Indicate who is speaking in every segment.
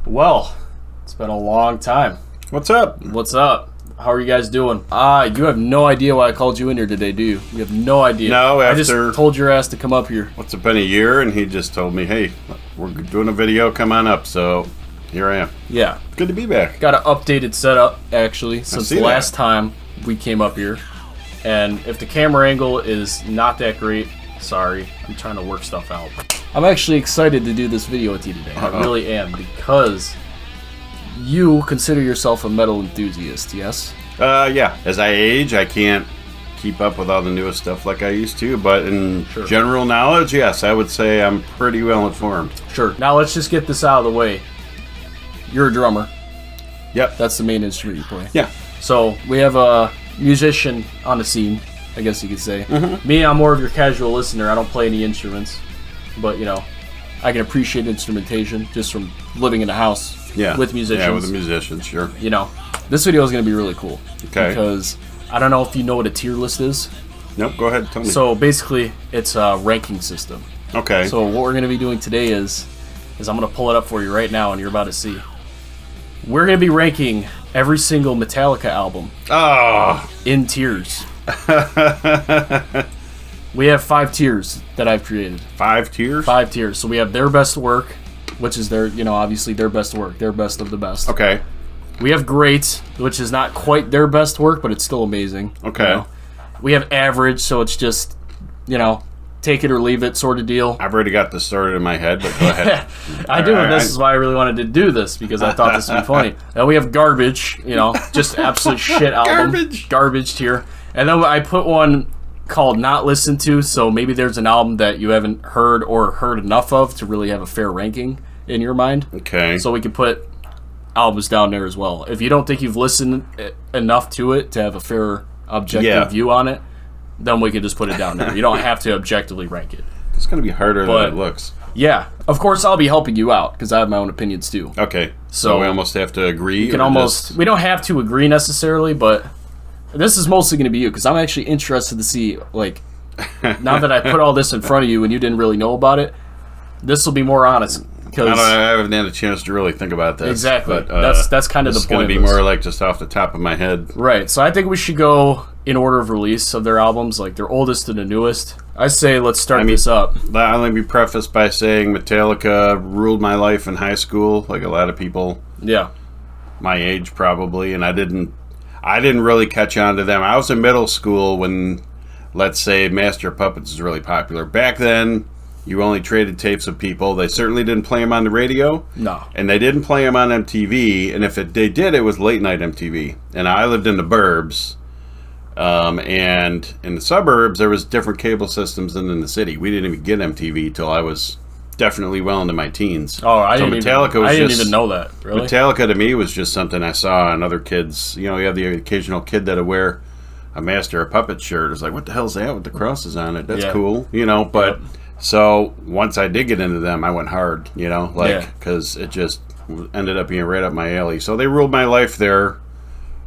Speaker 1: Well, it's been a long time.
Speaker 2: What's up?
Speaker 1: What's up? How are you guys doing? You have no idea why I called you in here today, do you? You have no idea.
Speaker 2: No,
Speaker 1: I just told your ass to come up here.
Speaker 2: What's it been a year? And he just told me, hey, we're doing a video, come on up. So here I am.
Speaker 1: Yeah.
Speaker 2: Good to be back.
Speaker 1: Got an updated setup, actually, since the last time we came up here. And if the camera angle is not that great, sorry. I'm trying to work stuff out. I'm actually excited to do this video with you today. I really am, because you consider yourself a metal enthusiast, yes?
Speaker 2: Yeah. As I age, I can't keep up with all the newest stuff like I used to. But in general knowledge, yes, I would say I'm pretty well informed.
Speaker 1: Sure. Now let's just get this out of the way. You're a drummer.
Speaker 2: Yep.
Speaker 1: That's the main instrument you play.
Speaker 2: Yeah.
Speaker 1: So we have a musician on the scene, I guess you could say.
Speaker 2: Mm-hmm.
Speaker 1: Me, I'm more of your casual listener. I don't play any instruments. But, you know, I can appreciate instrumentation just from living in a house with musicians.
Speaker 2: Yeah, with the musicians, sure.
Speaker 1: You know, this video is going to be really cool.
Speaker 2: Okay.
Speaker 1: Because I don't know if you know what a tier list is.
Speaker 2: Nope, go ahead, tell me.
Speaker 1: So basically, it's a ranking system.
Speaker 2: Okay.
Speaker 1: So what we're going to be doing today is I'm going to pull it up for you right now, and you're about to see. We're going to be ranking every single Metallica album in tiers. We have 5 tiers that I've created.
Speaker 2: 5 tiers?
Speaker 1: 5 tiers. So we have their best work, which is their, obviously their best work, their best of the best.
Speaker 2: Okay.
Speaker 1: We have great, which is not quite their best work, but it's still amazing.
Speaker 2: Okay.
Speaker 1: We have average, so it's just, take it or leave it sort of deal.
Speaker 2: I've already got this started in my head, but go ahead.
Speaker 1: I do, and this is why I really wanted to do this, because I thought this would be funny. Then we have garbage, just absolute shit album. Garbage tier. And then I put one called Not Listened To, so maybe there's an album that you haven't heard or heard enough of to really have a fair ranking in your mind.
Speaker 2: Okay.
Speaker 1: So we can put albums down there as well. If you don't think you've listened enough to it to have a fair objective view on it, then we can just put it down there. You don't have to objectively rank it.
Speaker 2: It's going to be harder than it looks.
Speaker 1: Yeah. Of course, I'll be helping you out, because I have my own opinions too.
Speaker 2: Okay. So we almost have to agree?
Speaker 1: We don't have to agree necessarily, but this is mostly going to be you, because I'm actually interested to see, now that I put all this in front of you and you didn't really know about it, this will be more honest.
Speaker 2: I haven't had a chance to really think about this.
Speaker 1: Exactly.
Speaker 2: But,
Speaker 1: that's kind of the point. It's
Speaker 2: going to be more like just off the top of my head.
Speaker 1: Right. So I think we should go in order of release of their albums, like their oldest to the newest. I say let's start this up.
Speaker 2: I'll only be prefaced by saying Metallica ruled my life in high school, like a lot of people.
Speaker 1: Yeah.
Speaker 2: My age probably, and I didn't really catch on to them. I was in middle school when, let's say, Master of Puppets was really popular. Back then, you only traded tapes with people. They certainly didn't play them on the radio.
Speaker 1: No.
Speaker 2: And they didn't play them on MTV. And if they did, it was late night MTV. And I lived in the burbs. And in the suburbs, there was different cable systems than in the city. We didn't even get MTV till I was definitely well into my teens.
Speaker 1: Oh, I didn't even know that. Really?
Speaker 2: Metallica to me was just something I saw on other kids. You have the occasional kid that'll wear a Master of Puppets shirt. It's like, what the hell's that with the crosses on it? That's cool. But... So once I did get into them, I went hard, because it just ended up being right up my alley. So they ruled my life there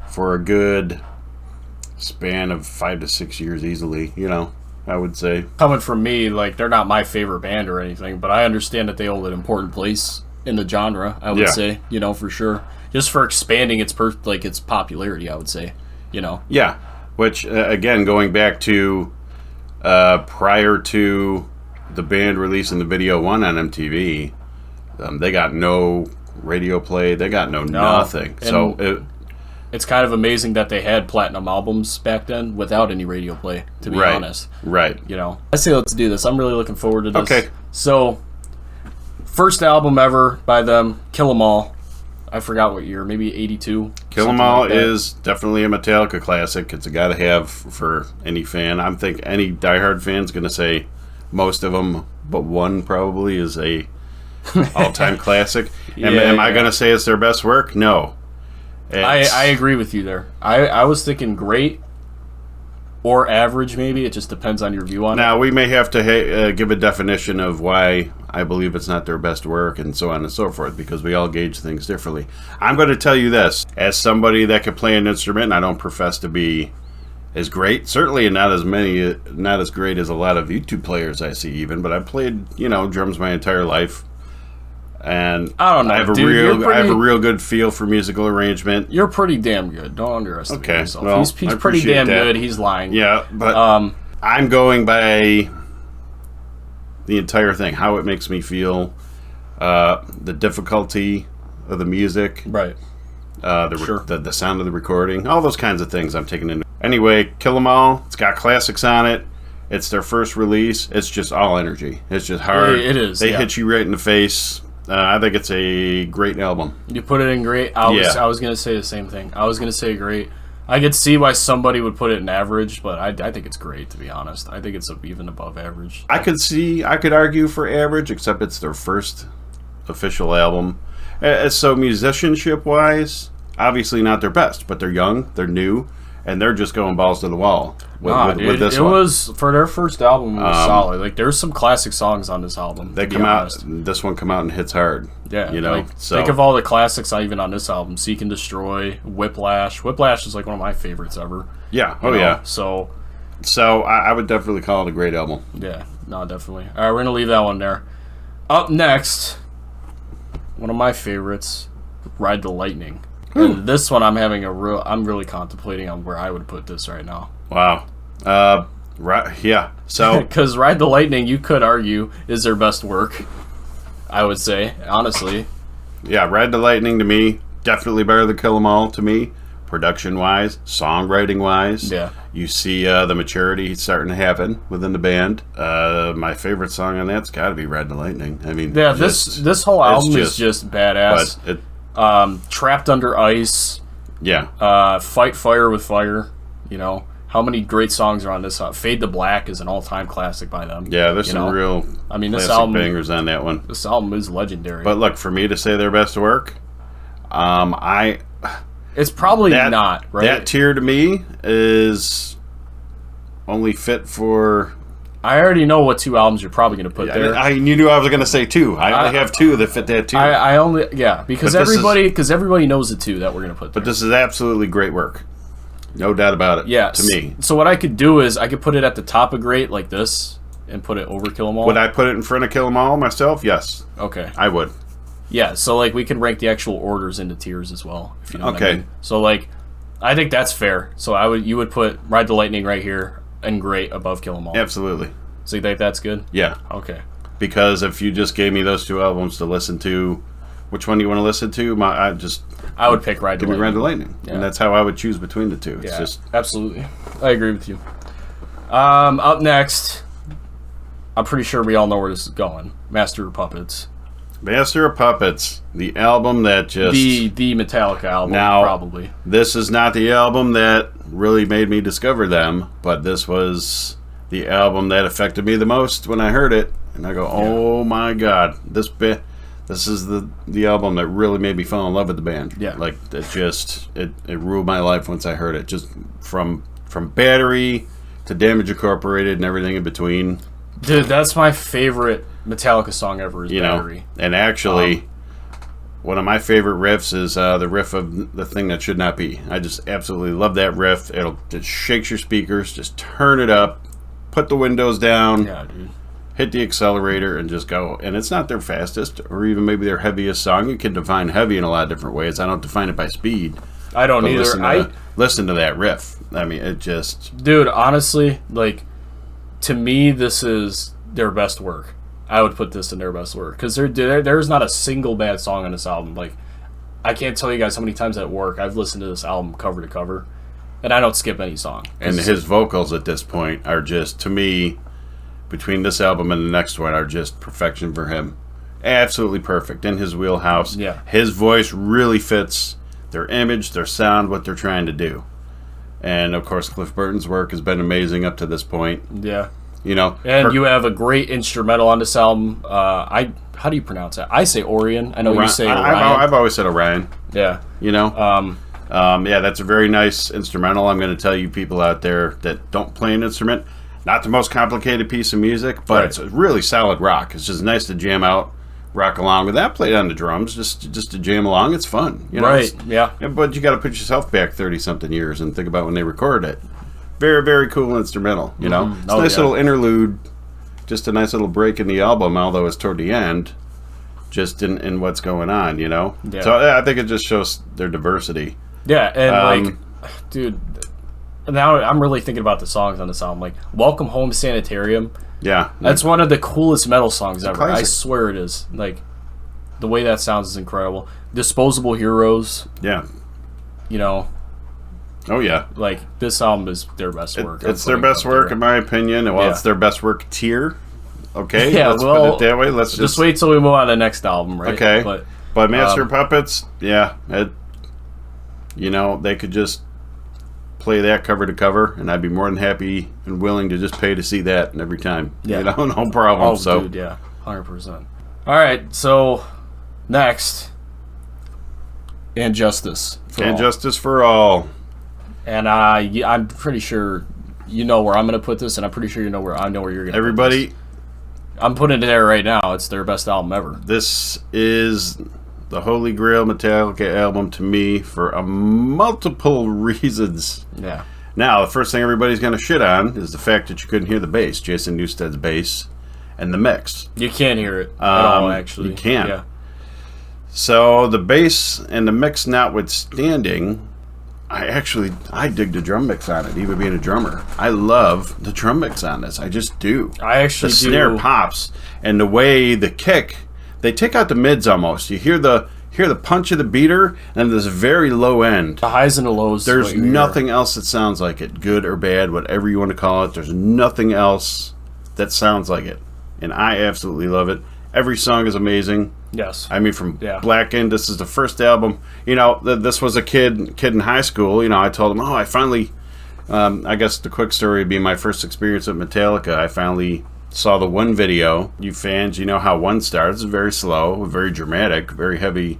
Speaker 2: for a good span of 5 to 6 years easily, I would say.
Speaker 1: Coming from me, they're not my favorite band or anything, but I understand that they hold an important place in the genre, I would say, for sure. Just for expanding its popularity, I would say,
Speaker 2: Yeah, which, again, going back to prior to the band releasing the video 1 on MTV, they got no radio play, they got nothing.
Speaker 1: And
Speaker 2: so
Speaker 1: it's kind of amazing that they had platinum albums back then without any radio play, to be honest.
Speaker 2: Right.
Speaker 1: I say let's do this. I'm really looking forward to this.
Speaker 2: Okay.
Speaker 1: So, first album ever by them, Kill 'Em All. I forgot what year, maybe 82.
Speaker 2: Kill 'Em All is definitely a Metallica classic. It's a gotta have for any fan. I think any diehard fan's gonna say most of them, but one probably is a all-time classic. Am I gonna say it's their best work? No.
Speaker 1: I agree with you there. I was thinking great or average, maybe. It just depends on your view on it.
Speaker 2: Now, we may have to give a definition of why I believe it's not their best work and so on and so forth, because we all gauge things differently. I'm going to tell you this. As somebody that can play an instrument, and I don't profess to be as great, certainly not as great as a lot of YouTube players I see even, but I've played, drums my entire life. And
Speaker 1: I don't know,
Speaker 2: I have
Speaker 1: dude,
Speaker 2: I have a real good feel for musical arrangement.
Speaker 1: You're pretty damn good. Don't underestimate yourself.
Speaker 2: Well,
Speaker 1: he's pretty damn good. He's lying.
Speaker 2: Yeah, but I'm going by the entire thing, how it makes me feel, the difficulty of the music,
Speaker 1: right?
Speaker 2: The sound of the recording, all those kinds of things I'm taking into. Anyway, Kill 'Em All. It's got classics on it. It's their first release. It's just all energy. It's just hard.
Speaker 1: It is.
Speaker 2: They hit you right in the face. I think it's a great album.
Speaker 1: You put it in great. I was going to say the same thing. I was going to say great. I could see why somebody would put it in average, but I think it's great, to be honest. I think it's even above average.
Speaker 2: I could argue for average, except it's their first official album. So musicianship-wise, obviously not their best, but they're young, they're new, and they're just going balls to the wall with this one.
Speaker 1: It was, for their first album, it was solid. Like, there's some classic songs on this album.
Speaker 2: This one come out and hits hard.
Speaker 1: Yeah,
Speaker 2: you know.
Speaker 1: Like, think of all the classics even on this album: "Seek and Destroy," "Whiplash." Whiplash is like one of my favorites ever.
Speaker 2: Yeah.
Speaker 1: Yeah.
Speaker 2: So I would definitely call it a great album.
Speaker 1: Yeah. No, definitely. All right, we're gonna leave that one there. Up next, one of my favorites, "Ride the Lightning." And this one, I'm really contemplating on where I would put this right now.
Speaker 2: Wow. Right. Yeah. So
Speaker 1: because "Ride the Lightning," you could argue, is their best work. I would say, honestly.
Speaker 2: Yeah, "Ride the Lightning" to me, definitely better than "Kill 'Em All" to me, production-wise, songwriting-wise. Yeah. You see the maturity starting to happen within the band. My favorite song on that's got to be "Ride the Lightning." I mean,
Speaker 1: yeah, this whole album is just badass. "Trapped Under Ice."
Speaker 2: Yeah.
Speaker 1: "Fight Fire with Fire." You know, how many great songs are on this? "Fade to Black" is an all-time classic by them.
Speaker 2: Yeah, there's some real
Speaker 1: this album,
Speaker 2: bangers on that one.
Speaker 1: This album is legendary.
Speaker 2: But look, for me to say their best work,
Speaker 1: it's probably not, right?
Speaker 2: That tier to me is only fit for...
Speaker 1: I already know what two albums you're probably going to put there.
Speaker 2: You knew I was going to say two. I only have two that fit that tier.
Speaker 1: Because everybody knows the two that we're going to put there.
Speaker 2: But this is absolutely great work. No doubt about it.
Speaker 1: Yeah,
Speaker 2: to me.
Speaker 1: So what I could do is I could put it at the top of great like this and put it over "Kill 'Em All."
Speaker 2: Would I put it in front of "Kill 'Em All" myself? Yes.
Speaker 1: Okay.
Speaker 2: I would.
Speaker 1: Yeah, so like we can rank the actual orders into tiers as well, if you know what I mean. So like I think that's fair. So you would put "Ride the Lightning" right here and great above "Kill 'Em All."
Speaker 2: Absolutely.
Speaker 1: So you think that's good?
Speaker 2: Yeah.
Speaker 1: Okay.
Speaker 2: Because if you just gave me those two albums to listen to, which one do you want to listen to?
Speaker 1: I would pick "Ride the Lightning."
Speaker 2: Ride the Lightning. Yeah. And that's how I would choose between the two. It's just
Speaker 1: absolutely. I agree with you. Up next, I'm pretty sure we all know where this is going. "Master of Puppets."
Speaker 2: Master of Puppets, the album that just...
Speaker 1: The Metallica album,
Speaker 2: now,
Speaker 1: probably.
Speaker 2: This is not the album that really made me discover them, but this was the album that affected me the most when I heard it. And I go, oh my God, this is the album that really made me fall in love with the band.
Speaker 1: Yeah.
Speaker 2: Like, it ruled my life once I heard it. Just from Battery to Damage Incorporated and everything in between.
Speaker 1: Dude, that's my favorite Metallica song ever is Battery.
Speaker 2: And actually, one of my favorite riffs is the riff of "The Thing That Should Not Be." I just absolutely love that riff. It just shakes your speakers, just turn it up, put the windows down,
Speaker 1: dude.
Speaker 2: Hit the accelerator, and just go. And it's not their fastest or even maybe their heaviest song. You can define heavy in a lot of different ways. I don't define it by speed.
Speaker 1: I don't either.
Speaker 2: Listen to that riff. I mean, it just...
Speaker 1: Dude, honestly, like, to me, this is their best work. I would put this in their best work. Because there's not a single bad song on this album. Like, I can't tell you guys how many times at work I've listened to this album cover to cover, and I don't skip any song.
Speaker 2: And his vocals at this point are just, to me, between this album and the next one, are just perfection for him. Absolutely perfect. In his wheelhouse.
Speaker 1: Yeah.
Speaker 2: His voice really fits their image, their sound, what they're trying to do. And, of course, Cliff Burton's work has been amazing up to this point.
Speaker 1: Yeah.
Speaker 2: You know.
Speaker 1: And you have a great instrumental on this album. How do you pronounce that? I say Orion. I know you say Orion.
Speaker 2: I've always said Orion.
Speaker 1: Yeah.
Speaker 2: You know? Yeah, that's a very nice instrumental. I'm going to tell you people out there that don't play an instrument, not the most complicated piece of music, but it's a really solid rock. It's just nice to jam out, rock along with that. Play it on the drums, just to jam along. It's fun, you know.
Speaker 1: Right? Yeah.
Speaker 2: But you got to put yourself back 30-something years and think about when they recorded it. Very, very cool instrumental. You know, it's a nice little interlude, just a nice little break in the album. Although it's toward the end, just in what's going on, you know?
Speaker 1: Yeah.
Speaker 2: So I think it just shows their diversity.
Speaker 1: Yeah, and like, dude, now I'm really thinking about the songs on this album. Like, Welcome Home Sanitarium.
Speaker 2: Yeah.
Speaker 1: That's one of the coolest metal songs ever.
Speaker 2: Classic.
Speaker 1: I swear it is. Like, the way that sounds is incredible. Disposable Heroes.
Speaker 2: Yeah.
Speaker 1: You know.
Speaker 2: Oh, yeah.
Speaker 1: Like, this album is their best work.
Speaker 2: It's their best work, in my opinion. Well, it's their best work tier. Okay,
Speaker 1: yeah,
Speaker 2: let's put it that way. Let's
Speaker 1: just wait till we move on to the next album, right?
Speaker 2: Okay. But Master of Puppets, yeah. You know, they could just play that cover to cover, and I'd be more than happy and willing to just pay to see that every time. Yeah. You know, no problem.
Speaker 1: Oh, dude, yeah. 100%. All right, so next, And Justice
Speaker 2: for All.
Speaker 1: And I'm pretty sure you know where I'm going to put this, and I'm pretty sure you know where I know where you're going to put this. I'm putting it there right now. It's their best album ever.
Speaker 2: This is the Holy Grail Metallica album to me for multiple reasons.
Speaker 1: Yeah.
Speaker 2: Now, the first thing everybody's going to shit on is the fact that you couldn't hear the bass, Jason Newsted's bass, and the mix.
Speaker 1: You can't hear it at all, actually.
Speaker 2: You can't.
Speaker 1: Yeah.
Speaker 2: So the bass and the mix notwithstanding, I dig the drum mix on it, even being a drummer. I love the drum mix on this. I just do.
Speaker 1: I actually
Speaker 2: do. The snare pops, and the way the kick, they take out the mids almost. You hear the punch of the beater, and there's a very low end.
Speaker 1: The highs and the lows.
Speaker 2: There's nothing else that sounds like it, good or bad, whatever you want to call it. There's nothing else that sounds like it, and I absolutely love it. Every song is amazing.
Speaker 1: Yes.
Speaker 2: I mean, from Blackened, this is the first album. You know, this was a kid in high school. You know, I told him, I finally, I guess the quick story would be my first experience with Metallica. I finally saw the One video. You fans, you know how One starts. It's very slow, very dramatic, very heavy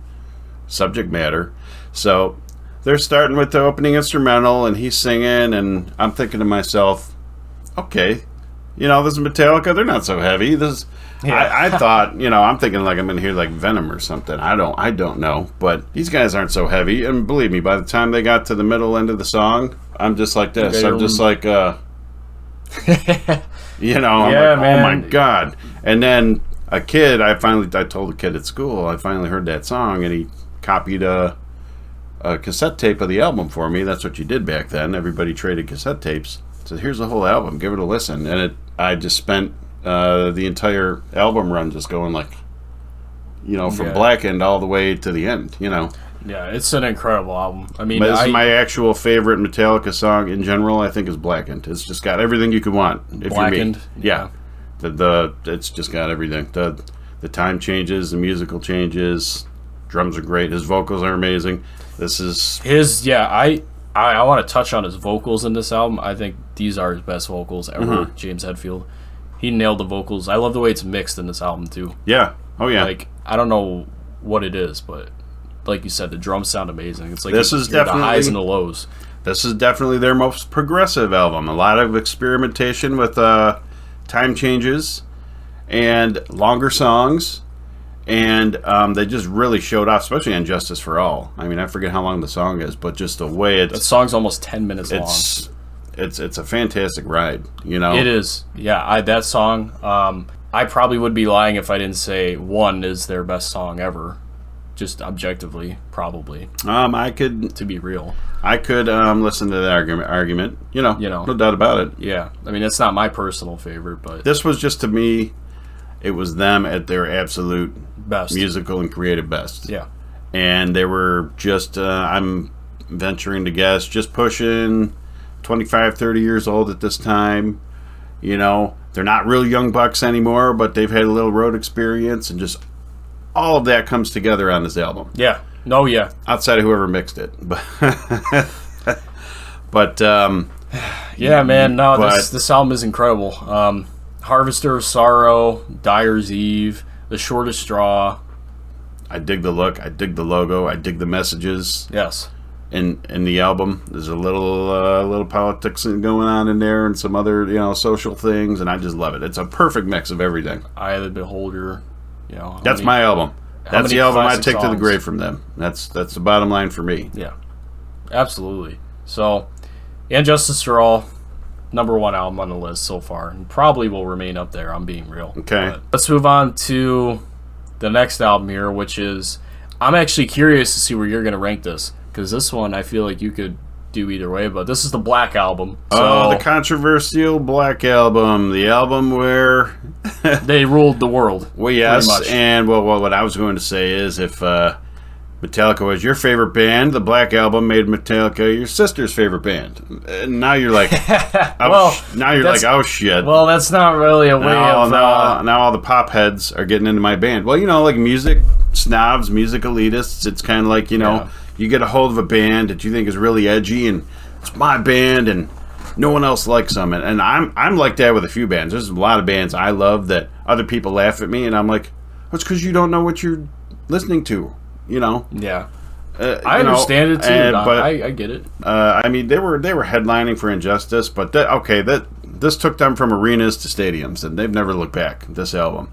Speaker 2: subject matter. So they're starting with the opening instrumental, and he's singing, and I'm thinking to myself, okay, you know, this is Metallica. They're not so heavy. I thought, you know, I'm thinking like I'm going to hear like Venom or something. I don't know. But these guys aren't so heavy. And believe me, by the time they got to the middle end of the song, I'm just like this. Okay, I'm just like, you know, I'm like, man. Oh my God. And then a kid, I told a kid at school, I finally heard that song, and he copied a cassette tape of the album for me. That's what you did back then. Everybody traded cassette tapes. So here's the whole album. Give it a listen. And I just spent the entire album run just going like, you know, from Blackened all the way to the end, you know.
Speaker 1: Yeah, it's an incredible album. I mean,
Speaker 2: this is my actual favorite Metallica song in general, I think, is Blackened. It's just got everything you could want. If
Speaker 1: Blackened?
Speaker 2: Yeah. It's just got everything. The time changes, the musical changes, drums are great, his vocals are amazing. This is... I want to touch on his vocals in this album. I think these are his best vocals ever, James Hetfield. He nailed the vocals. I love the way it's mixed in this album, too. Yeah. Oh, yeah.
Speaker 1: Like, I don't know what it is, but like you said, the drums sound amazing. It's like
Speaker 2: this is definitely
Speaker 1: the highs and the lows.
Speaker 2: This is definitely their most progressive album. A lot of experimentation with time changes and longer songs. And they just really showed off, especially on Justice for All. I mean, I forget how long the song is, but just the way it's...
Speaker 1: The song's almost 10 minutes long.
Speaker 2: It's a fantastic ride, you know?
Speaker 1: It is. Yeah, that song, I probably would be lying if I didn't say One is their best song ever. Just objectively, probably.
Speaker 2: I could...
Speaker 1: To be real.
Speaker 2: I could listen to that argument. You know, no doubt about it.
Speaker 1: Yeah. I mean, it's not my personal favorite, but...
Speaker 2: This was just, to me, it was them at their absolute...
Speaker 1: best.
Speaker 2: Musical and creative best.
Speaker 1: Yeah.
Speaker 2: And they were just, I'm venturing to guess, just pushing 25, 30 years old at this time. You know, they're not real young bucks anymore, but they've had a little road experience, and just all of that comes together on this album.
Speaker 1: Yeah. No, yeah.
Speaker 2: Outside of whoever mixed it. But
Speaker 1: yeah, man, no, this album is incredible. Harvester of Sorrow, Dyer's Eve, The Shortest Straw.
Speaker 2: I dig the look. I dig the logo. I dig the messages.
Speaker 1: Yes.
Speaker 2: In the album, there's a little politics going on in there, and some other social things, and I just love it. It's a perfect mix of everything.
Speaker 1: Eye of the Beholder.
Speaker 2: That's my album. That's the album I take to the grave from them. That's the bottom line for me.
Speaker 1: Yeah, absolutely. So, And Justice for All, #1 album on the list so far, and probably will remain up there. I'm being real.
Speaker 2: Okay.
Speaker 1: But let's move on to the next album here, which is, I'm actually curious to see where you're going to rank this, because this one I feel like you could do either way, but this is the Black Album.
Speaker 2: So, the controversial Black Album, the album where
Speaker 1: they ruled the world.
Speaker 2: Well, yes, and what I was going to say is if Metallica was your favorite band, the Black Album made Metallica your sister's favorite band. And now you're like, oh shit.
Speaker 1: Well, that's not really a way of...
Speaker 2: Now all the pop heads are getting into my band. Well, like music snobs, music elitists, it's kind of like, you get a hold of a band that you think is really edgy, and it's my band, and no one else likes them. And I'm like that with a few bands. There's a lot of bands I love that other people laugh at me, and I'm like, well, it's because you don't know what you're listening to.
Speaker 1: Yeah, I understand it too. But I get it.
Speaker 2: I mean, they were headlining for Injustice, but this took them from arenas to stadiums, and they've never looked back. This album,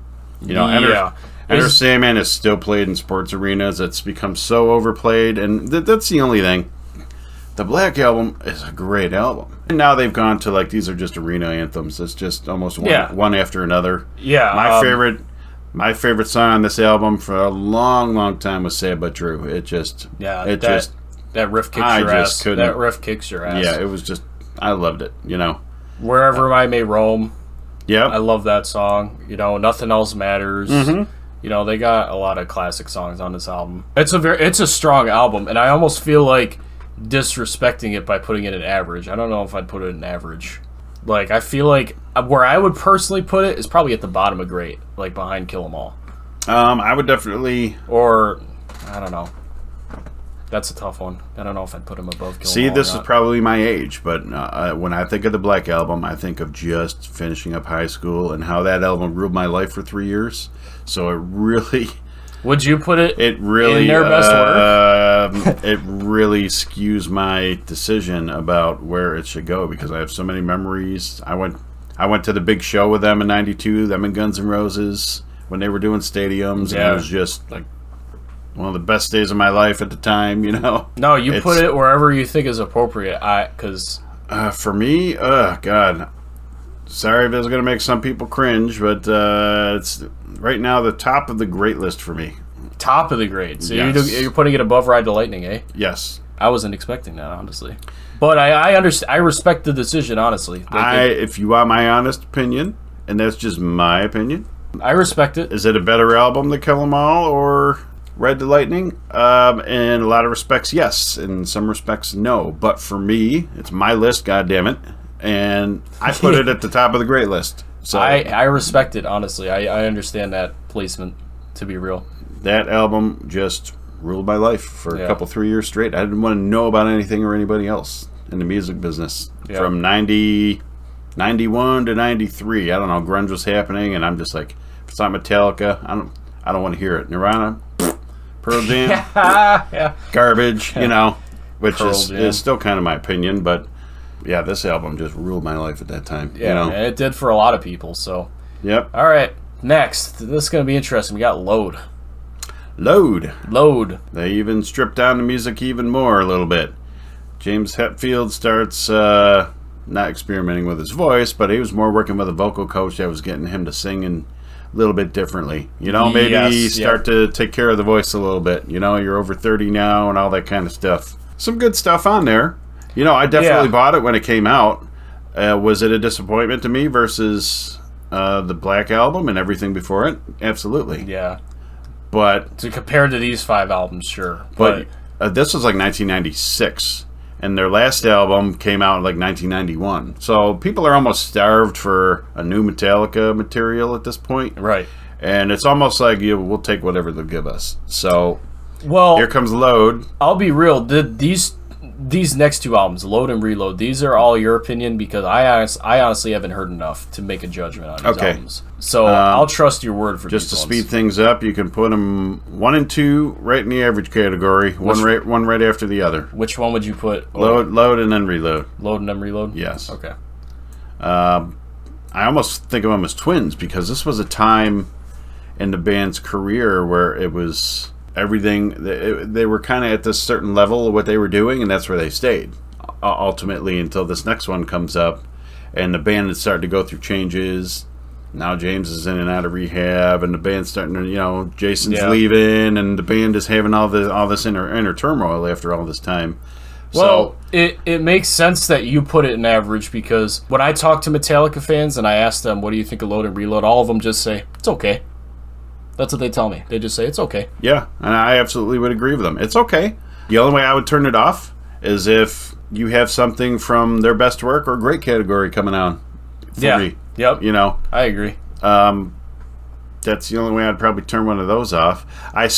Speaker 2: Enter Sandman is still played in sports arenas. It's become so overplayed, and that's the only thing. The Black Album is a great album, and now they've gone to these are just arena anthems. It's just almost one after another.
Speaker 1: Yeah,
Speaker 2: My favorite song on this album for a long, long time was "Sad But True."
Speaker 1: That riff kicks your ass. That riff kicks your ass.
Speaker 2: Yeah, it was just, I loved it.
Speaker 1: Wherever I May Roam.
Speaker 2: Yeah,
Speaker 1: I love that song. Nothing Else Matters.
Speaker 2: Mm-hmm.
Speaker 1: They got a lot of classic songs on this album. It's a strong album, and I almost feel like disrespecting it by putting it in average. I don't know if I'd put it in average. I feel like where I would personally put it is probably at the bottom of great, behind Kill 'Em All.
Speaker 2: I would definitely...
Speaker 1: Or, I don't know. That's a tough one. I don't know if I'd put him above Kill 'Em All.
Speaker 2: See, this is probably my age, but when I think of the Black Album, I think of just finishing up high school and how that album ruled my life for 3 years. So it really...
Speaker 1: Would you put it
Speaker 2: really,
Speaker 1: in their best work?
Speaker 2: It really skews my decision about where it should go, because I have so many memories. I went to the big show with them in '92, them and Guns N' Roses, when they were doing stadiums, and it was just one of the best days of my life at the time,
Speaker 1: No, you put it wherever you think is appropriate.
Speaker 2: For me, God, sorry if it's going to make some people cringe, but it's right now the top of the great list for me.
Speaker 1: Top of the great. So
Speaker 2: yes.
Speaker 1: You're putting it above Ride the Lightning, eh?
Speaker 2: Yes.
Speaker 1: I wasn't expecting that, honestly. But I understand. I respect the decision, honestly.
Speaker 2: If you want my honest opinion, and that's just my opinion,
Speaker 1: I respect it.
Speaker 2: Is it a better album than Kill 'Em All or Ride the Lightning? In a lot of respects, yes. In some respects, no. But for me, it's my list, goddammit. And I put it at the top of the great list. So
Speaker 1: I respect it, honestly. I understand that placement, to be real.
Speaker 2: That album just ruled my life for a couple, 3 years straight. I didn't want to know about anything or anybody else in the music business. Yeah. From 91 to 93, I don't know, grunge was happening, and I'm just like, if it's not Metallica, I don't want to hear it. Nirvana, Pearl Jam, garbage, which is still kind of my opinion, but yeah, this album just ruled my life at that time.
Speaker 1: Yeah, and it did for a lot of people, so.
Speaker 2: Yep.
Speaker 1: All right, next. This is going to be interesting. We got Load.
Speaker 2: Load. They even stripped down the music even more a little bit. James Hetfield starts not experimenting with his voice, but he was more working with a vocal coach that was getting him to sing a little bit differently. Maybe start to take care of the voice a little bit. You're over 30 now and all that kind of stuff. Some good stuff on there. I definitely bought it when it came out. Was it a disappointment to me versus the Black Album and everything before it? Absolutely.
Speaker 1: Yeah.
Speaker 2: But
Speaker 1: compared to these 5 albums, sure.
Speaker 2: But this was 1996, and their last album came out in 1991. So people are almost starved for a new Metallica material at this point.
Speaker 1: Right.
Speaker 2: And it's almost like we'll take whatever they'll give us. So
Speaker 1: here
Speaker 2: comes Load.
Speaker 1: I'll be real. These next 2 albums, Load and Reload, these are all your opinion, because I honestly haven't heard enough to make a judgment on these albums. So I'll trust your word for
Speaker 2: just
Speaker 1: these
Speaker 2: to speed things up. You can put them 1 and 2 right in the average category, one right after the other.
Speaker 1: Which one would you put?
Speaker 2: Load and then Reload.
Speaker 1: Load and then Reload?
Speaker 2: Yes.
Speaker 1: Okay.
Speaker 2: I almost think of them as twins, because this was a time in the band's career where it was everything. They were kind of at this certain level of what they were doing, and that's where they stayed ultimately until this next one comes up, and the band had started to go through changes. now James is in and out of rehab, and the band's starting to, Jason's leaving, and the band is having all this inner turmoil after all this time.
Speaker 1: Well, it makes sense that you put it in average, because when I talk to Metallica fans and I ask them, what do you think of Load and Reload, all of them just say, it's okay. That's what they tell me. They just say, it's okay.
Speaker 2: Yeah, and I absolutely would agree with them. It's okay. The only way I would turn it off is if you have something from their best work or great category coming out for me.
Speaker 1: Yep. I agree.
Speaker 2: That's the only way I'd probably turn one of those off. I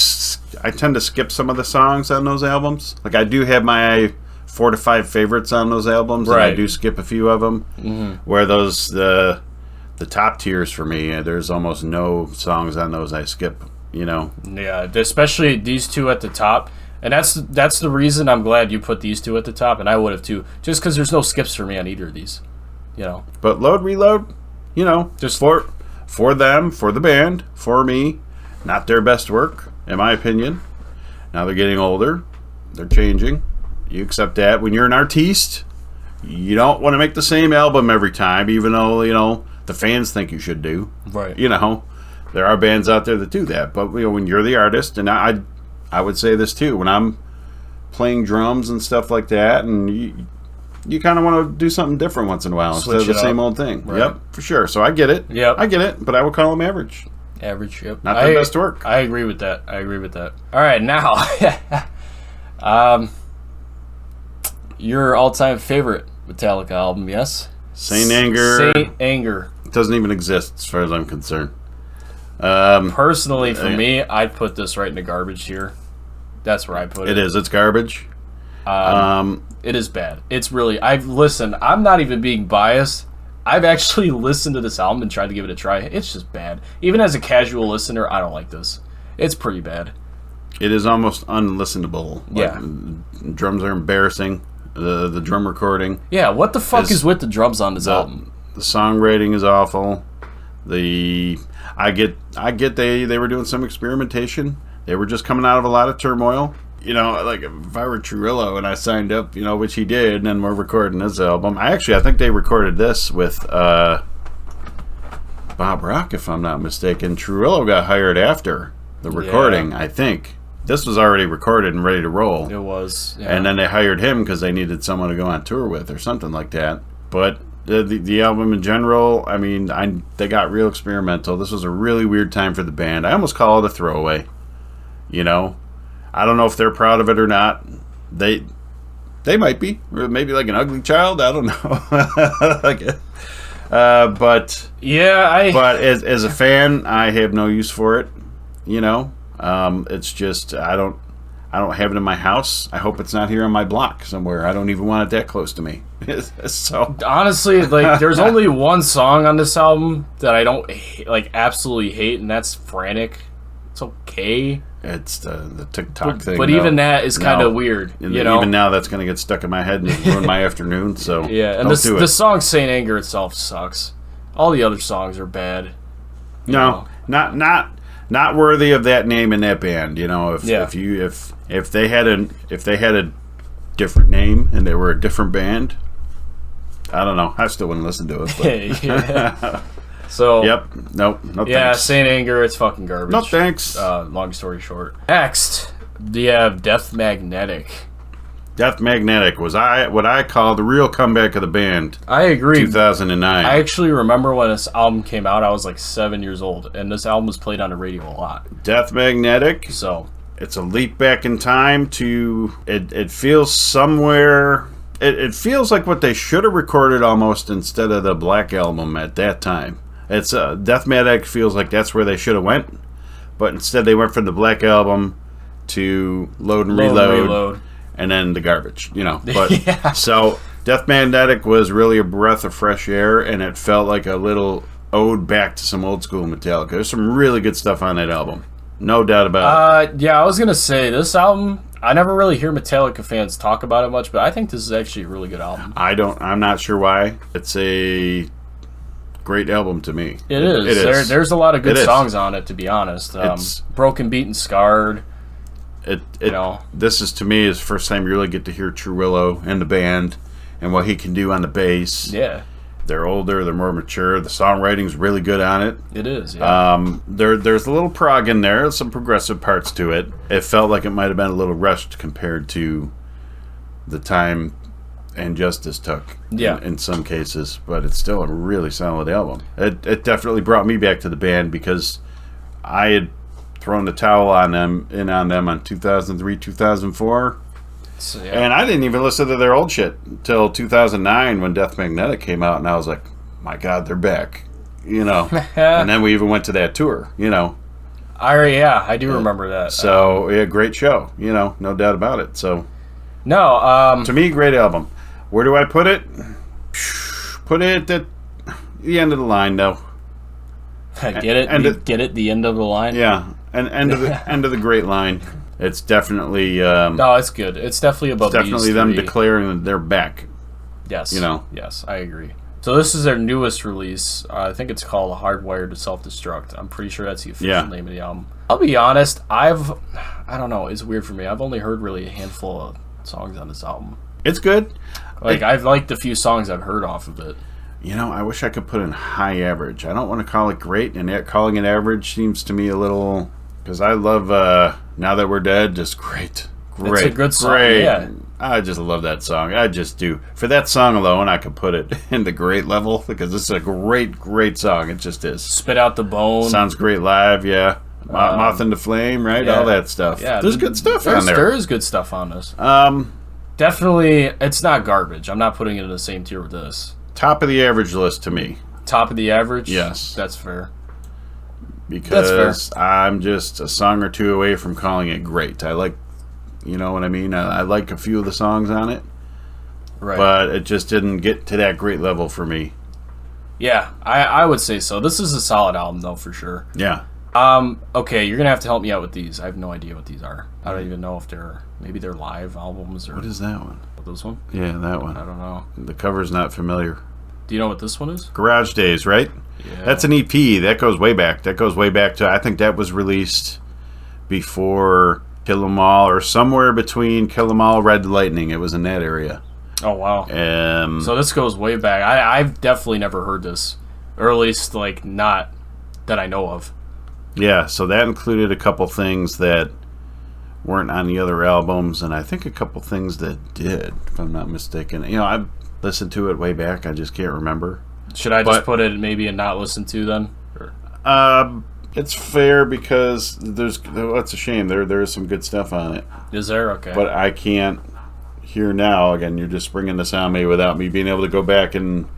Speaker 2: tend to skip some of the songs on those albums. Like, I do have my 4 to 5 favorites on those albums, and I do skip a few of them. Mm-hmm. Where the top tiers for me, there's almost no songs on those I skip. Yeah,
Speaker 1: especially these two at the top. And that's the reason I'm glad you put these two at the top, and I would have too, just because there's no skips for me on either of these.
Speaker 2: But Load Reload, just for them, for the band, for me, not their best work, in my opinion. Now they're getting older, they're changing. You accept that. When you're an artiste, you don't want to make the same album every time, even though the fans think you should do.
Speaker 1: Right.
Speaker 2: There are bands out there that do that, but when you're the artist, and I would say this too, when I'm playing drums and stuff like that, and you kind of want to do something different once in a while instead of the same old thing. Right. Yep, for sure. So I get it.
Speaker 1: Yep.
Speaker 2: I get it, but I would call them average.
Speaker 1: Average, yep.
Speaker 2: Not their best work.
Speaker 1: I agree with that. All right, now, your all-time favorite Metallica album, yes?
Speaker 2: Saint Anger.
Speaker 1: Saint Anger.
Speaker 2: It doesn't even exist as far as I'm concerned.
Speaker 1: Personally, for me, I'd put this right in the garbage here. That's where I put it.
Speaker 2: It is. It's garbage.
Speaker 1: It is bad. It's really... I'm not even being biased. I've actually listened to this album and tried to give it a try. It's just bad. Even as a casual listener, I don't like this. It's pretty bad.
Speaker 2: It is almost unlistenable.
Speaker 1: Yeah.
Speaker 2: Drums are embarrassing. The drum recording.
Speaker 1: Yeah, what the fuck is with the drums on this album?
Speaker 2: The songwriting is awful. I get they were doing some experimentation. They were just coming out of a lot of turmoil. Like if I were Trujillo and I signed up, which he did, and we're recording this album. I think they recorded this with Bob Rock, if I'm not mistaken. Trujillo got hired after the recording, I think. This was already recorded and ready to roll.
Speaker 1: It was. Yeah.
Speaker 2: And then they hired him because they needed someone to go on tour with or something like that. But the album in general, they got real experimental. This was a really weird time for the band. I almost call it a throwaway. I don't know if they're proud of it or not. They might be. Or maybe like an ugly child. I don't know. But
Speaker 1: yeah,
Speaker 2: But as a fan, I have no use for it. It's just I don't have it in my house. I hope it's not here on my block somewhere. I don't even want it that close to me. So
Speaker 1: honestly, there's only one song on this album that I don't absolutely hate, and that's "Frantic." It's okay.
Speaker 2: It's the TikTok thing.
Speaker 1: But even that is kind of weird.
Speaker 2: Even now, that's going to get stuck in my head and ruin my afternoon. So
Speaker 1: yeah, and the song "Saint Anger" itself sucks. All the other songs are bad.
Speaker 2: No, not worthy of that name in that band. If they had a different name and they were a different band, I don't know. I still wouldn't listen to it. But.
Speaker 1: Yeah. So
Speaker 2: yep. Nope. No
Speaker 1: yeah,
Speaker 2: thanks.
Speaker 1: Saint Anger, it's fucking garbage.
Speaker 2: No thanks.
Speaker 1: Long story short. Next, we have Death Magnetic.
Speaker 2: Death Magnetic was what I call the real comeback of the band.
Speaker 1: I agree.
Speaker 2: 2009.
Speaker 1: I actually remember when this album came out. I was like 7 years old, and this album was played on the radio a lot.
Speaker 2: Death Magnetic.
Speaker 1: So
Speaker 2: it's a leap back in time to it feels somewhere. It feels like what they should have recorded almost instead of the Black Album at that time. It's Death Magnetic feels like that's where they should have went, but instead they went from the Black Album to Load and Reload. And then the garbage, But
Speaker 1: yeah.
Speaker 2: So Death Magnetic was really a breath of fresh air, and it felt like a little ode back to some old school Metallica. There's some really good stuff on that album, no doubt about it.
Speaker 1: Yeah, I was gonna say this album. I never really hear Metallica fans talk about it much, but I think this is actually a really good album.
Speaker 2: I'm not sure why. It's a great album to me.
Speaker 1: It is. There's a lot of good songs on it, to be honest. Broken, Beaten, Scarred.
Speaker 2: This is, to me, is the first time you really get to hear Trujillo and the band and what he can do on the bass.
Speaker 1: Yeah.
Speaker 2: They're older. They're more mature. The songwriting's really good on it.
Speaker 1: It is, yeah.
Speaker 2: There's a little prog in there, some progressive parts to it. It felt like it might have been a little rushed compared to the time and Justice took in some cases, but it's still a really solid album. It definitely brought me back to the band because I had thrown the towel on them on 2003, 2004.
Speaker 1: So, yeah.
Speaker 2: And I didn't even listen to their old shit until 2009 when Death Magnetic came out, and I was like, my God, they're back. And then we even went to that tour,
Speaker 1: I do remember that.
Speaker 2: So, great show, no doubt about it. So,
Speaker 1: no,
Speaker 2: to me, great album. Where do I put it? Put it at the end of the line, though.
Speaker 1: Get it? Get it? The end of the line?
Speaker 2: Yeah, and end of the great line. It's definitely
Speaker 1: no, it's good. It's definitely above.
Speaker 2: It's definitely them declaring that they're back.
Speaker 1: Yes, yes, I agree. So this is their newest release. I think it's called "Hardwired to Self-Destruct." I'm pretty sure that's the official name of the album. I'll be honest. I don't know. It's weird for me. I've only heard really a handful of songs on this album.
Speaker 2: It's good.
Speaker 1: I've liked the few songs I've heard off of it.
Speaker 2: I wish I could put in high average. I don't want to call it great, and calling it average seems to me a little... Because I love Now That We're Dead, just great.
Speaker 1: It's a good song, yeah.
Speaker 2: I just love that song. I just do. For that song alone, I could put it in the great level, because it's a great, great song. It just is.
Speaker 1: Spit Out the Bone.
Speaker 2: Sounds great live, yeah. Moth into Flame, right?
Speaker 1: Yeah.
Speaker 2: All that stuff.
Speaker 1: Yeah,
Speaker 2: there's good stuff on there.
Speaker 1: There is good stuff on this. Definitely, it's not garbage. I'm not putting it in the same tier with this.
Speaker 2: Top of the average list to me.
Speaker 1: Top of the average?
Speaker 2: Yes.
Speaker 1: That's fair.
Speaker 2: Because I'm just a song or two away from calling it great. I like, you know what I mean? I like a few of the songs on it.
Speaker 1: Right.
Speaker 2: But it just didn't get to that great level for me.
Speaker 1: Yeah, I would say so. This is a solid album, though, for sure.
Speaker 2: Yeah.
Speaker 1: Okay, you're going to have to help me out with these. I have no idea what these are. I don't even know if maybe they're live albums or...
Speaker 2: What is that one?
Speaker 1: This one?
Speaker 2: Yeah, that one.
Speaker 1: I don't know.
Speaker 2: The cover's not familiar.
Speaker 1: Do you know what this one is?
Speaker 2: Garage Days, right?
Speaker 1: Yeah.
Speaker 2: That's an EP. That goes way back. That goes way back to... I think that was released before Kill 'Em All or somewhere between Kill 'Em All, Red Lightning. It was in that area.
Speaker 1: Oh, wow. So this goes way back. I've definitely never heard this. Or at least, not that I know of.
Speaker 2: Yeah, so that included a couple things that weren't on the other albums, and I think a couple things that did, if I'm not mistaken. I listened to it way back. I just can't remember.
Speaker 1: Should I just put it maybe and not listen to then? Or?
Speaker 2: It's fair because that's a shame. There is some good stuff on it.
Speaker 1: Is there? Okay.
Speaker 2: But I can't hear now. Again, you're just bringing this on me without me being able to go back and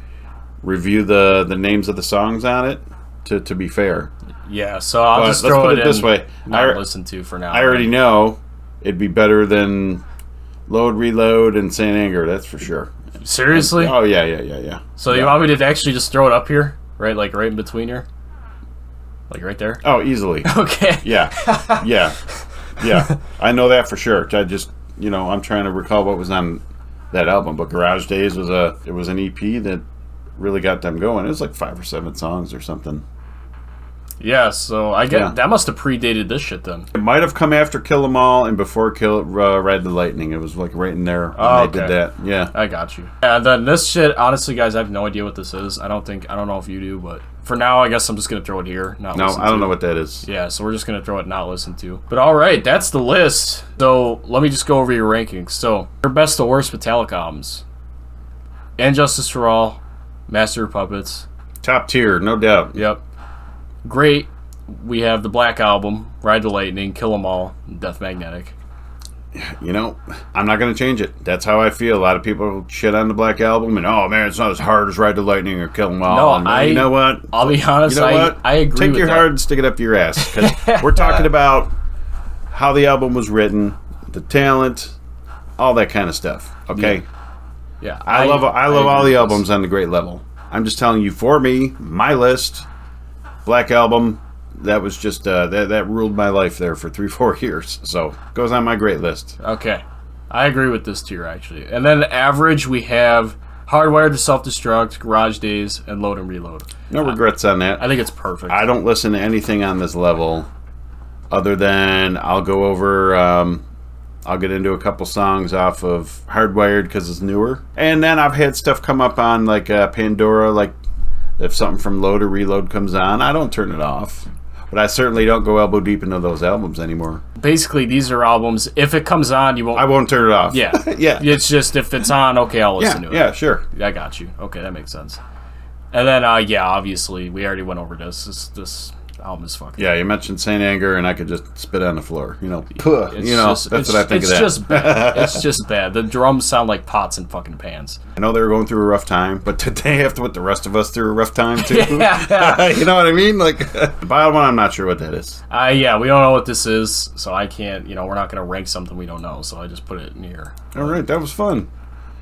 Speaker 2: review the names of the songs on it. To be fair.
Speaker 1: Yeah, so I'll just throw it this way. Not listen to for now.
Speaker 2: I already know it'd be better than Load, Reload, and Saint Anger. That's for sure.
Speaker 1: Seriously?
Speaker 2: Oh yeah.
Speaker 1: So you want me to actually just throw it up here, right? Right in between here, right there.
Speaker 2: Oh, easily.
Speaker 1: Okay.
Speaker 2: Yeah. I know that for sure. I just I'm trying to recall what was on that album, but Garage Days was an EP that really got them going. It was 5 or 7 songs or something.
Speaker 1: Yeah, so I get that must have predated this shit then.
Speaker 2: It might have come after Kill 'Em All and before Ride the Lightning. It was right in there when they did that. Yeah,
Speaker 1: I got you. Yeah, then this shit. Honestly, guys, I have no idea what this is. I don't know if you do, but for now, I guess I'm just gonna throw it here.
Speaker 2: I don't know what that is.
Speaker 1: Yeah, so we're just gonna throw it not listen to. But all right, that's the list. So let me just go over your rankings. So your best to worst Metallica albums: And Justice for All, Master of Puppets,
Speaker 2: top tier, no doubt.
Speaker 1: Yep. Great. We have the Black Album, Ride the Lightning, Kill 'Em All, Death Magnetic.
Speaker 2: I'm not going to change it. That's how I feel. A lot of people shit on the Black Album and, oh man, it's not as hard as Ride the Lightning or Kill 'Em All.
Speaker 1: No,
Speaker 2: you know what?
Speaker 1: I'll be honest,
Speaker 2: you know what?
Speaker 1: I agree
Speaker 2: Take
Speaker 1: with
Speaker 2: your
Speaker 1: that.
Speaker 2: heart and stick it up your ass. Because we're talking about how the album was written, the talent, all that kind of stuff. Okay?
Speaker 1: Yeah.
Speaker 2: I love all the albums on the great level. I'm just telling you, for me, my list... Black Album, that was just that ruled my life there for 3-4 years. So goes on my great list.
Speaker 1: Okay, I agree with this tier actually. And then average, we have Hardwired to Self-Destruct, Garage Days, and Load and Reload.
Speaker 2: No regrets on that.
Speaker 1: I think it's perfect.
Speaker 2: I don't listen to anything on this level other than I'll go over I'll get into a couple songs off of Hardwired because it's newer. And then I've had stuff come up on like Pandora, like if something from Load or Reload comes on, I don't turn it off. But I certainly don't go elbow deep into those albums anymore.
Speaker 1: Basically, these are albums. If it comes on, you won't.
Speaker 2: I won't turn it off.
Speaker 1: Yeah,
Speaker 2: yeah.
Speaker 1: It's just if it's on, okay, I'll listen to it.
Speaker 2: Yeah, sure.
Speaker 1: I got you. Okay, that makes sense. And then, yeah, obviously, we already went over this. This album is fucking.
Speaker 2: Yeah, you mentioned Saint Anger, and I could just spit on the floor. You know, that's what I think of that.
Speaker 1: It's just bad. It's just bad. The drums sound like pots and fucking pans.
Speaker 2: I know they were going through a rough time, but did they have to put the rest of us through a rough time too?
Speaker 1: Yeah.
Speaker 2: You know what I mean? Like the bottom one, I'm not sure what that is.
Speaker 1: Yeah, we don't know what this is, so I can't. We're not going to rank something we don't know, so I just put it in here.
Speaker 2: All right, that was fun.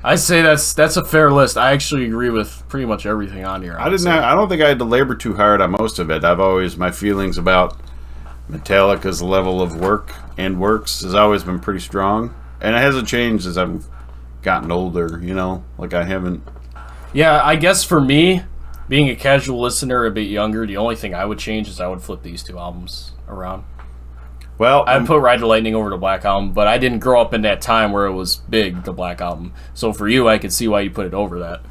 Speaker 1: I say that's a fair list. I actually agree with pretty much everything on here.
Speaker 2: I don't think I had to labor too hard on most of it. My feelings about Metallica's level of work and works has always been pretty strong, and it hasn't changed as I've gotten older. Like I haven't.
Speaker 1: Yeah, I guess for me, being a casual listener, a bit younger, the only thing I would change is I would flip these two albums around.
Speaker 2: Well,
Speaker 1: I'd put Ride the Lightning over the Black Album, but I didn't grow up in that time where it was big, the Black Album. So for you, I could see why you put it over that,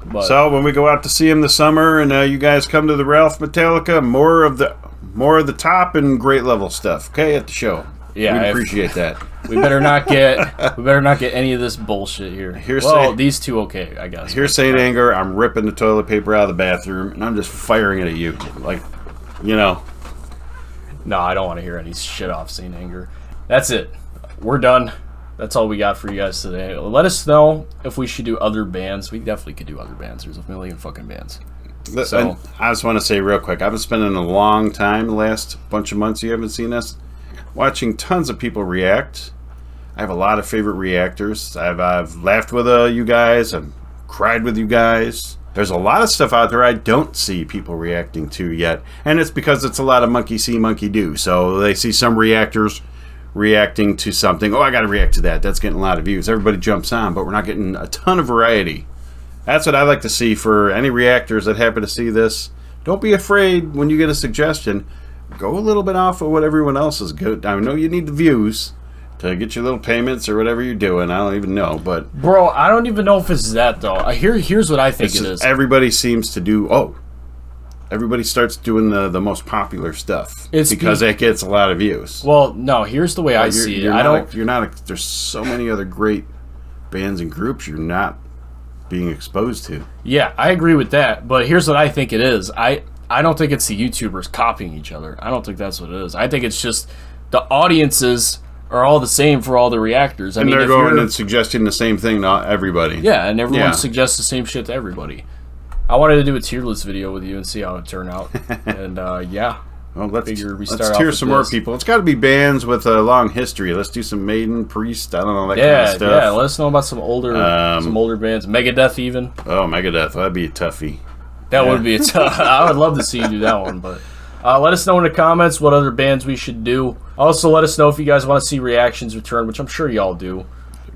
Speaker 1: But,
Speaker 2: so when we go out to see him this summer, and you guys come to the Ralph Metallica, more of the top and great level stuff. Okay, at the show.
Speaker 1: Yeah,
Speaker 2: we appreciate that.
Speaker 1: We better not get any of this bullshit here. These two, okay, I guess.
Speaker 2: Here's Saint Anger. I'm ripping the toilet paper out of the bathroom, and I'm just firing it at you,
Speaker 1: No, I don't want to hear any shit off Saint Anger. That's it. We're done. That's all we got for you guys today. Let us know if we should do other bands. We definitely could do other bands. There's a million fucking bands.
Speaker 2: So, I just want to say real quick, I've been spending a long time the last bunch of months, you haven't seen us, watching tons of people react. I have a lot of favorite reactors. I've laughed with you guys. I've cried with you guys. There's a lot of stuff out there I don't see people reacting to yet, and it's because it's a lot of monkey see, monkey do. So they see some reactors reacting to something. Oh, I got to react to that. That's getting a lot of views. Everybody jumps on, but we're not getting a ton of variety. That's what I like to see for any reactors that happen to see this. Don't be afraid when you get a suggestion. Go a little bit off of what everyone else is good. I know you need the views to get your little payments or whatever you're doing. I don't even know, but
Speaker 1: bro, I don't even know if it's that though. Here's what I think it is.
Speaker 2: Everybody seems to do. Everybody starts doing the most popular stuff because it gets a lot of views.
Speaker 1: Well, no, here's the way I see it.
Speaker 2: There's so many other great bands and groups you're not being exposed to.
Speaker 1: Yeah, I agree with that. But here's what I think it is. I don't think it's the YouTubers copying each other. I don't think that's what it is. I think it's just the audiences are all the same for all the reactors.
Speaker 2: I mean, they're going and suggesting the same thing to everybody.
Speaker 1: Yeah, and everyone suggests the same shit to everybody. I wanted to do a tier list video with you and see how it turned out. And
Speaker 2: well, let's tier some more people. It's got to be bands with a long history. Let's do some Maiden, Priest. I don't know, that kind of stuff.
Speaker 1: Yeah, let us know about some older bands. Megadeth even.
Speaker 2: Oh, Megadeth. That'd be a toughie.
Speaker 1: That would be a tough. I would love to see you do that one, but let us know in the comments what other bands we should do. Also, let us know if you guys want to see reactions return, which I'm sure y'all do.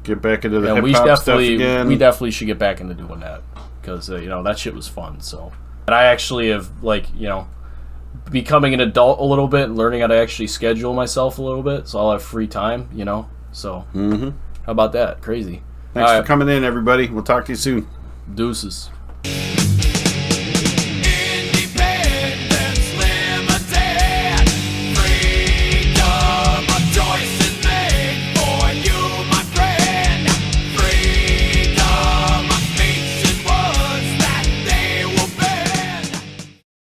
Speaker 2: Get back into the hip-hop stuff again.
Speaker 1: We definitely should get back into doing that because that shit was fun. So, and I actually have becoming an adult a little bit, and learning how to actually schedule myself a little bit, so I'll have free time. So, how about that? Crazy.
Speaker 2: Thanks for coming in, everybody. We'll talk to you soon.
Speaker 1: Deuces.